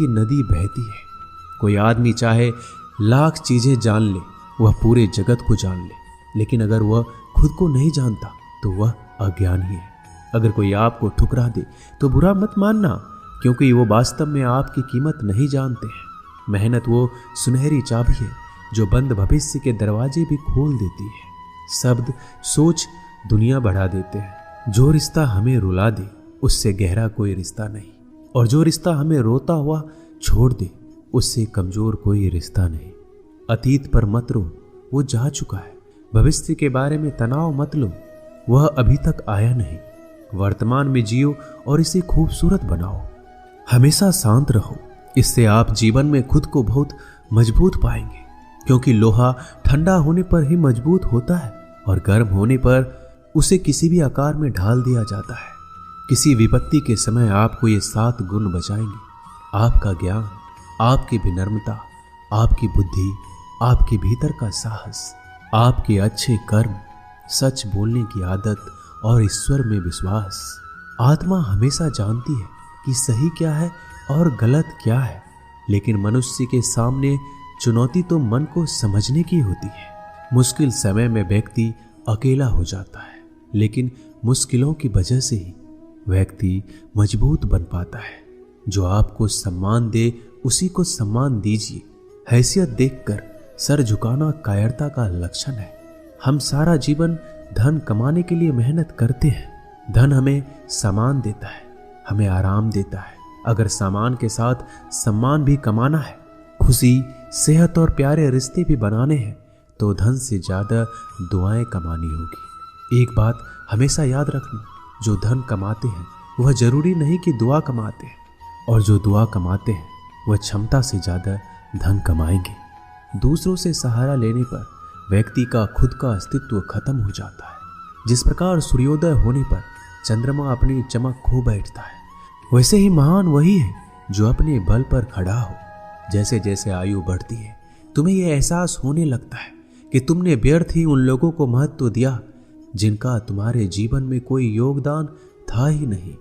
की नदी बहती है। कोई आदमी चाहे लाख चीजें जान ले, वह पूरे जगत को जान ले, लेकिन अगर वह खुद को नहीं जानता तो वह अज्ञानी है। अगर कोई आपको ठुकरा दे तो बुरा मत मानना, क्योंकि वो वास्तव में आपकी कीमत नहीं जानते हैं। मेहनत वो सुनहरी चाबी है जो बंद भविष्य के दरवाजे भी खोल देती है। शब्द सोच दुनिया बढ़ा देते हैं। जो रिश्ता हमें रुला दे उससे गहरा कोई रिश्ता नहीं, और जो रिश्ता हमें रोता हुआ छोड़ दे उससे कमजोर कोई रिश्ता नहीं। अतीत पर मत रो, वो जा चुका है। भविष्य के बारे में तनाव मत लो, वह अभी तक आया नहीं। वर्तमान में जियो और इसे खूबसूरत बनाओ। हमेशा शांत रहो, इससे आप जीवन में खुद को बहुत मजबूत पाएंगे, क्योंकि लोहा ठंडा होने पर ही मजबूत होता है और गर्म होने पर उसे किसी भी आकार में ढाल दिया जाता है। किसी विपत्ति के समय आपको ये 7 गुण बचाएंगे: आपका ज्ञान, आपकी विनम्रता, आपकी बुद्धि, आपके भीतर का साहस, आपके अच्छे कर्म, सच बोलने की आदत और ईश्वर में विश्वास। आत्मा हमेशा जानती है कि सही क्या है और गलत क्या है, लेकिन मनुष्य के सामने चुनौती तो मन को समझने की होती है। मुश्किल समय में व्यक्ति अकेला हो जाता है, लेकिन मुश्किलों की वजह से ही व्यक्ति मजबूत बन पाता है। जो आपको सम्मान दे उसी को सम्मान दीजिए। हैसियत देखकर सर झुकाना कायरता का लक्षण है। हम सारा जीवन धन कमाने के लिए मेहनत करते हैं। धन हमें सामान देता है, हमें आराम देता है। अगर सामान के साथ सम्मान भी कमाना है, खुशी, सेहत और प्यारे रिश्ते भी बनाने हैं, तो धन से ज्यादा दुआएं कमानी होगी। एक बात हमेशा याद रखना, जो धन कमाते हैं वह जरूरी नहीं कि दुआ कमाते हैं, और जो दुआ कमाते हैं वह क्षमता से ज्यादा धन कमाएंगे। दूसरों से सहारा लेने पर व्यक्ति का खुद का अस्तित्व खत्म हो जाता है। जिस प्रकार सूर्योदय होने पर चंद्रमा अपनी चमक खो बैठता है, वैसे ही महान वही है जो अपने बल पर खड़ा हो। जैसे जैसे आयु बढ़ती है, तुम्हें यह एहसास होने लगता है कि तुमने व्यर्थ ही उन लोगों को महत्व दिया जिनका तुम्हारे जीवन में कोई योगदान था ही नहीं।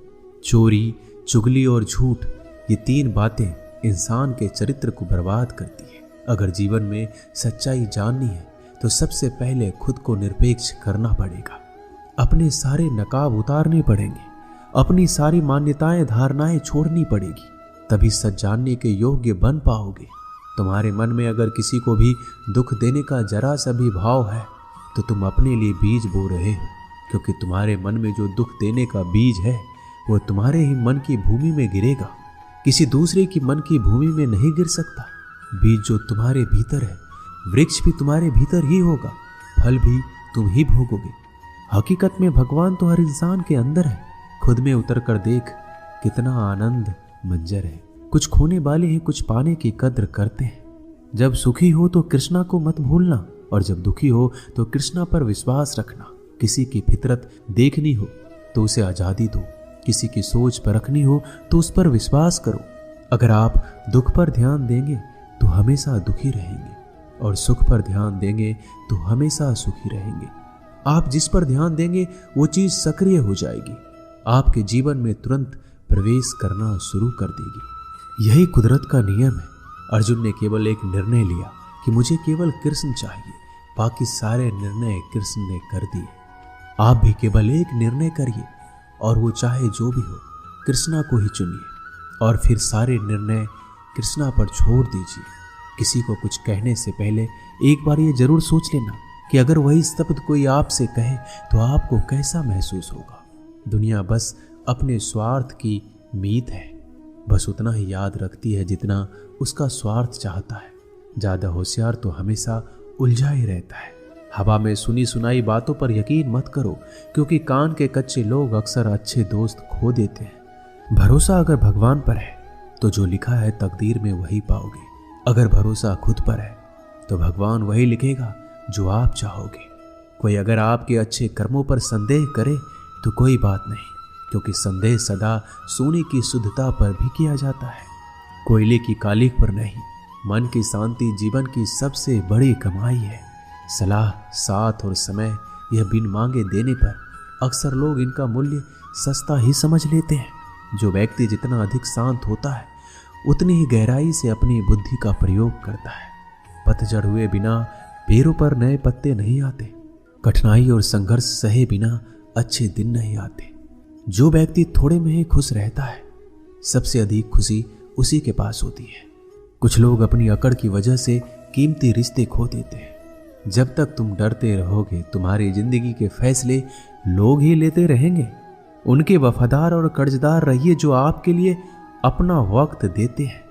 चोरी, चुगली और झूठ, ये 3 बातें इंसान के चरित्र को बर्बाद करती है। अगर जीवन में सच्चाई जाननी है तो सबसे पहले खुद को निरपेक्ष करना पड़ेगा। अपने सारे नकाब उतारने पड़ेंगे, अपनी सारी मान्यताएं धारणाएं छोड़नी पड़ेगी, तभी सच जानने के योग्य बन पाओगे। तुम्हारे मन में अगर किसी को भी दुख देने का जरा सा भी भाव है तो तुम अपने लिए बीज बो रहे हो, क्योंकि तुम्हारे मन में जो दुख देने का बीज है वो तुम्हारे ही मन की भूमि में गिरेगा, किसी दूसरे की मन की भूमि में नहीं गिर सकता। बीज जो तुम्हारे भीतर है, वृक्ष भी तुम्हारे भीतर ही होगा, फल भी तुम ही भोगोगे। हकीकत में भगवान तो हर इंसान के अंदर है। खुद में उतर कर देख, कितना आनंद मंजर है। कुछ खोने वाले हैं, कुछ पाने की कद्र करते हैं। जब सुखी हो तो कृष्णा को मत भूलना, और जब दुखी हो तो कृष्णा पर विश्वास रखना। किसी की फितरत देखनी हो तो उसे आज़ादी दो, किसी की सोच परखनी हो तो उस पर विश्वास करो। अगर आप दुख पर ध्यान देंगे तो हमेशा दुखी रहेंगे, और सुख पर ध्यान देंगे तो हमेशा सुखी रहेंगे। आप जिस पर ध्यान देंगे वो चीज सक्रिय हो जाएगी, आपके जीवन में तुरंत प्रवेश करना शुरू कर देगी। यही कुदरत का नियम है। अर्जुन ने केवल एक निर्णय लिया कि मुझे केवल कृष्ण चाहिए, बाकी सारे निर्णय कृष्ण ने कर दिए। आप भी केवल एक निर्णय करिए, और वो चाहे जो भी हो, कृष्णा को ही चुनिए, और फिर सारे निर्णय कृष्णा पर छोड़ दीजिए। किसी को कुछ कहने से पहले एक बार ये जरूर सोच लेना कि अगर वही शब्द कोई आपसे कहे तो आपको कैसा महसूस होगा। दुनिया बस अपने स्वार्थ की मीत है, बस उतना ही याद रखती है जितना उसका स्वार्थ चाहता है। ज्यादा होशियार तो हमेशा उलझा ही रहता है। हवा में सुनी सुनाई बातों पर यकीन मत करो, क्योंकि कान के कच्चे लोग अक्सर अच्छे दोस्त खो देते हैं। भरोसा अगर भगवान पर है तो जो लिखा है तकदीर में वही पाओगे। अगर भरोसा खुद पर है तो भगवान वही लिखेगा जो आप चाहोगे। कोई अगर आपके अच्छे कर्मों पर संदेह करे तो कोई बात नहीं, क्योंकि संदेह सदा सोने की शुद्धता पर भी किया जाता है, कोयले की कालिख पर नहीं। मन की शांति जीवन की सबसे बड़ी कमाई है। सलाह, साथ और समय, यह बिन मांगे देने पर अक्सर लोग इनका मूल्य सस्ता ही समझ लेते हैं। जो व्यक्ति जितना अधिक शांत होता है उतनी ही गहराई से अपनी बुद्धि का प्रयोग करता है। पतझड़ हुए बिना पेड़ों पर नए पत्ते नहीं आते। कठिनाई और संघर्ष सहे बिना अच्छे दिन नहीं आते। जो व्यक्ति थोड़े में ही खुश रहता है, सबसे अधिक खुशी उसी के पास होती है। कुछ लोग अपनी अकड़ की वजह से कीमती रिश्ते खो देते हैं। जब तक तुम डरते रहोगे, तुम्हारी जिंदगी के फैसले लोग ही लेते रहेंगे। उनके वफादार और कर्जदार रहिए जो आपके लिए अपना वक्त देते हैं।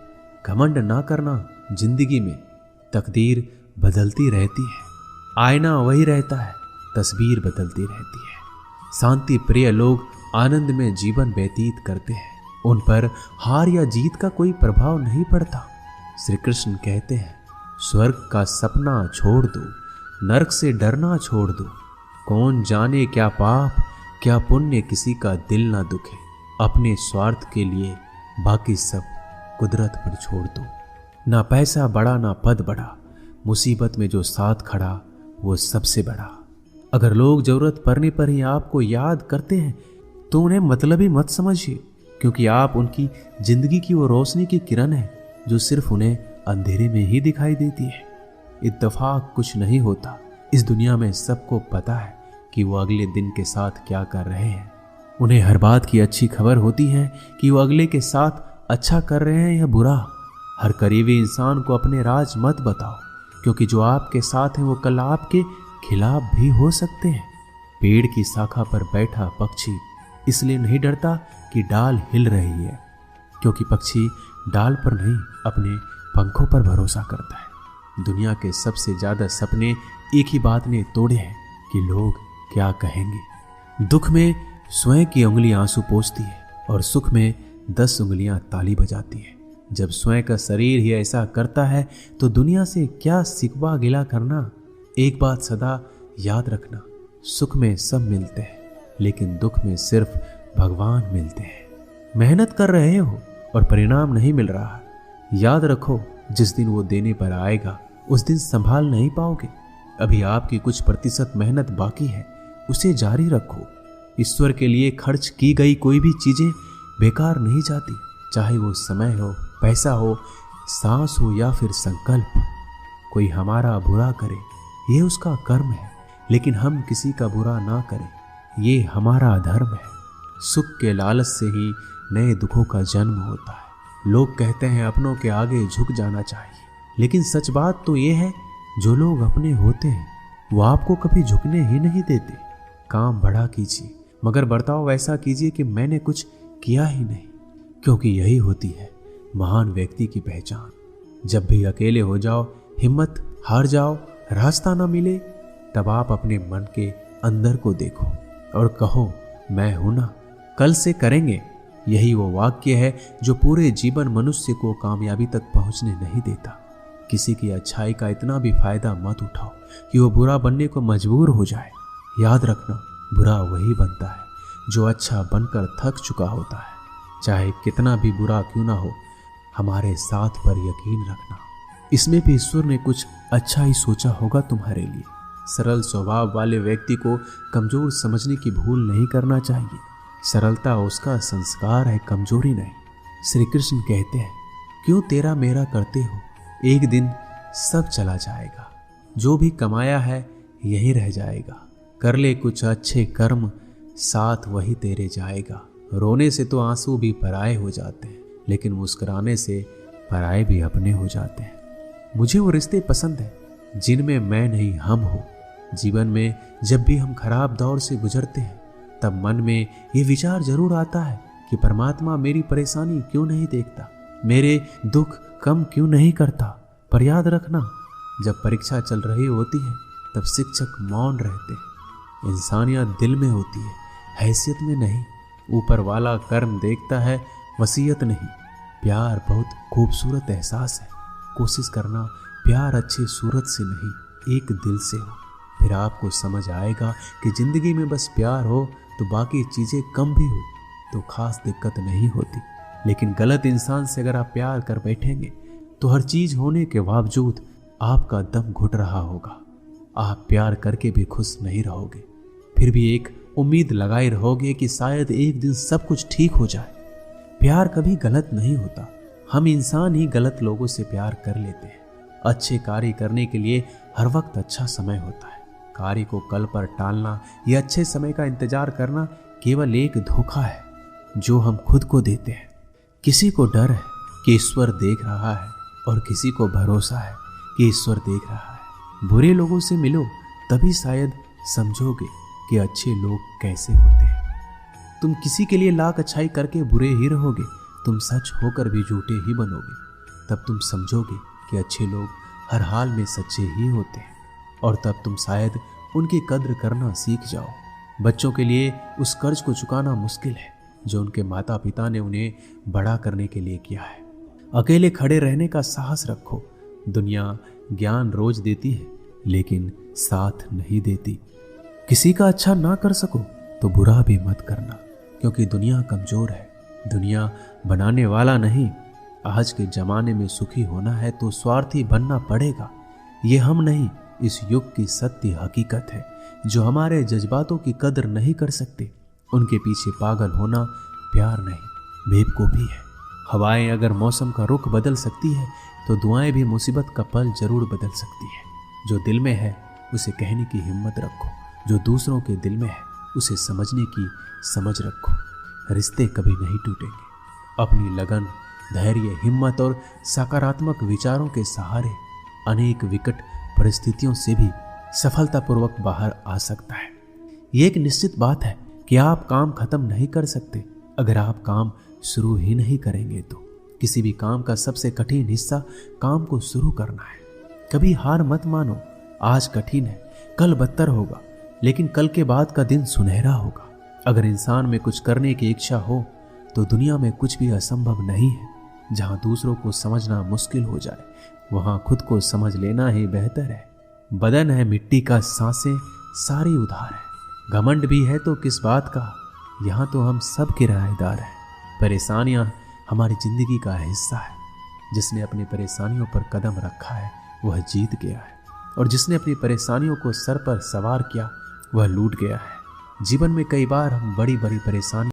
घमंड ना करना, जिंदगी में तकदीर बदलती रहती है। आईना वही रहता है, तस्वीर बदलती रहती है। शांति प्रिय लोग आनंद में जीवन व्यतीत करते हैं। उन पर हार या जीत का कोई प्रभाव नहीं पड़ता। श्री कृष्ण कहते हैं, स्वर्ग का सपना छोड़ दो, नरक से डरना छोड़ दो। कौन जाने क्या पाप क्या पुण्य किसी का दिल ना दुखे। अपने स्वार्थ के लिए बाकी सब कुदरत पर छोड़ दो। ना पैसा बड़ा ना पद बड़ा, मुसीबत में जो साथ खड़ा वो सबसे बड़ा। अगर लोग जरूरत पड़ने पर ही आपको याद करते हैं तो उन्हें मतलबी मत समझिए, क्योंकि आप उनकी जिंदगी की वो रोशनी की किरण है जो सिर्फ उन्हें अंधेरे में ही दिखाई देती है। इत्तेफाक कुछ नहीं होता। इस दुनिया में सबको पता है कि वो अगले दिन के साथ क्या कर रहे हैं। उन्हें हर बात की अच्छी खबर होती है कि वो अगले के साथ अच्छा कर रहे हैं या बुरा। हर करीबी इंसान को अपने राज मत बताओ, क्योंकि जो आपके साथ हैं वो कल आपके खिलाफ भी हो सकते हैं। पेड़ की शाखा पर बैठा पक्षी इसलिए नहीं डरता कि डाल हिल रही है, क्योंकि पक्षी डाल पर नहीं अपने पंखों पर भरोसा करता है। दुनिया के सबसे ज्यादा सपने एक ही बात ने तोड़े हैं कि लोग क्या कहेंगे। दुख में स्वयं की उंगली आंसू पोंछती है और सुख में 10 उंगलियां ताली बजाती है। जब स्वयं का शरीर ही ऐसा करता है तो दुनिया से क्या सिकवा गिला करना। एक बात सदा याद रखना, सुख में सब मिलते हैं लेकिन दुख में सिर्फ भगवान मिलते हैं। मेहनत कर रहे हो और परिणाम नहीं मिल रहा, याद रखो जिस दिन वो देने पर आएगा उस दिन संभाल नहीं पाओगे। अभी आपकी कुछ प्रतिशत मेहनत बाकी है, उसे जारी रखो। ईश्वर के लिए खर्च की गई कोई भी चीजें बेकार नहीं जाती, चाहे वो समय हो, पैसा हो, सांस हो या फिर संकल्प। कोई हमारा बुरा करे ये उसका कर्म है, लेकिन हम किसी का बुरा ना करें ये हमारा धर्म है। सुख के लालच से ही नए दुखों का जन्म होता है। लोग कहते हैं अपनों के आगे झुक जाना चाहिए, लेकिन सच बात तो ये है जो लोग अपने होते हैं वो आपको कभी झुकने ही नहीं देते। काम बड़ा कीजिए मगर बर्ताव वैसा कीजिए कि मैंने कुछ किया ही नहीं, क्योंकि यही होती है महान व्यक्ति की पहचान। जब भी अकेले हो जाओ, हिम्मत हार जाओ, रास्ता ना मिले, तब आप अपने मन के अंदर को देखो और कहो मैं हूं ना, कल से करेंगे। यही वो वाक्य है जो पूरे जीवन मनुष्य को कामयाबी तक पहुंचने नहीं देता। किसी की अच्छाई का इतना भी फायदा मत उठाओ कि वो बुरा बनने को मजबूर हो जाए। याद रखना, बुरा वही बनता है जो अच्छा बनकर थक चुका होता है। चाहे कितना भी बुरा क्यों ना हो, हमारे साथ पर यकीन रखना, इसमें भी ईश्वर ने कुछ अच्छा ही सोचा होगा तुम्हारे लिए। सरल स्वभाव वाले व्यक्ति को कमजोर समझने की भूल नहीं करना चाहिए। सरलता उसका संस्कार है, कमजोरी नहीं। श्री कृष्ण कहते हैं, क्यों तेरा मेरा करते हो, एक दिन सब चला जाएगा। जो भी कमाया है यही रह जाएगा। कर ले कुछ अच्छे कर्म, साथ वही तेरे जाएगा। रोने से तो आंसू भी पराए हो जाते हैं, लेकिन मुस्कुराने से पराए भी अपने हो जाते हैं। मुझे वो रिश्ते पसंद हैं जिनमें मैं नहीं हम हो। जीवन में जब भी हम खराब दौर से गुजरते हैं तब मन में ये विचार जरूर आता है कि परमात्मा मेरी परेशानी क्यों नहीं देखता, मेरे दुख कम क्यों नहीं करता। पर याद रखना, जब परीक्षा चल रही होती है तब शिक्षक मौन रहते हैं। इंसानियत दिल में होती है, हैसियत में नहीं। ऊपर वाला कर्म देखता है, वसीयत नहीं। प्यार बहुत खूबसूरत एहसास है। कोशिश करना प्यार अच्छी सूरत से नहीं, एक दिल से हो। फिर आपको समझ आएगा कि जिंदगी में बस प्यार हो तो बाकी चीजें कम भी हो तो खास दिक्कत नहीं होती। लेकिन गलत इंसान से अगर आप प्यार कर बैठेंगे तो हर चीज होने के बावजूद आपका दम घुट रहा होगा। आप प्यार करके भी खुश नहीं रहोगे, फिर भी एक उम्मीद लगाए रहोगे कि शायद एक दिन सब कुछ ठीक हो जाए। प्यार कभी गलत नहीं होता, हम इंसान ही गलत लोगों से प्यार कर लेते हैं। अच्छे कार्य करने के लिए हर वक्त अच्छा समय होता है। कार्य को कल पर टालना या अच्छे समय का इंतजार करना केवल एक धोखा है जो हम खुद को देते हैं। किसी को डर है कि ईश्वर देख रहा है और किसी को भरोसा है कि ईश्वर देख रहा है। बुरे लोगों से मिलो तभी शायद समझोगे कि अच्छे लोग कैसे होते हैं। तुम किसी के लिए लाख अच्छाई करके बुरे ही रहोगे, तुम सच होकर भी झूठे ही बनोगे। तब तुम समझोगे कि अच्छे लोग हर हाल में सच्चे ही होते हैं और तब तुम शायद उनकी कद्र करना सीख जाओ। बच्चों के लिए उस कर्ज को चुकाना मुश्किल है जो उनके माता पिता ने उन्हें बड़ा करने के लिए किया है। अकेले खड़े रहने का साहस रखो। दुनिया ज्ञान रोज देती है लेकिन साथ नहीं देती। किसी का अच्छा ना कर सको तो बुरा भी मत करना, क्योंकि दुनिया कमजोर है, दुनिया बनाने वाला नहीं। आज के जमाने में सुखी होना है तो स्वार्थी बनना पड़ेगा। ये हम नहीं, इस युग की सत्य हकीकत है। जो हमारे जज्बातों की कदर नहीं कर सकते उनके पीछे पागल होना प्यार नहीं, बेवकूफी है। हवाएं अगर मौसम का रुख बदल सकती है तो दुआएं भी मुसीबत का पल जरूर बदल सकती है। जो दिल में है उसे कहने की हिम्मत रखो, जो दूसरों के दिल में है उसे समझने की समझ रखो। रिश्ते कभी नहीं टूटेंगे। अपनी लगन, धैर्य, हिम्मत और सकारात्मक विचारों के सहारे अनेक विकट परिस्थितियों से भी सफलतापूर्वक बाहर आ सकता है। ये एक निश्चित बात है कि आप काम खत्म नहीं कर सकते अगर आप काम शुरू ही नहीं करेंगे। तो किसी भी काम का सबसे कठिन हिस्सा काम को शुरू करना है। कभी हार मत मानो। आज कठिन है, कल बदतर होगा, लेकिन कल के बाद का दिन सुनहरा होगा। अगर इंसान में कुछ करने की इच्छा हो तो दुनिया में कुछ भी असंभव नहीं है। जहां दूसरों को समझना मुश्किल हो जाए वहां खुद को समझ लेना ही बेहतर है। बदन है मिट्टी का, सांसें सारी उधार है। घमंड भी है तो किस बात का, यहाँ तो हम सब किराएदार हैं। परेशानियां हमारी जिंदगी का हिस्सा है। जिसने अपनी परेशानियों पर कदम रखा है वह जीत गया है, और जिसने अपनी परेशानियों को सर पर सवार किया वह लूट गया है। जीवन में कई बार हम बड़ी बड़ी परेशानी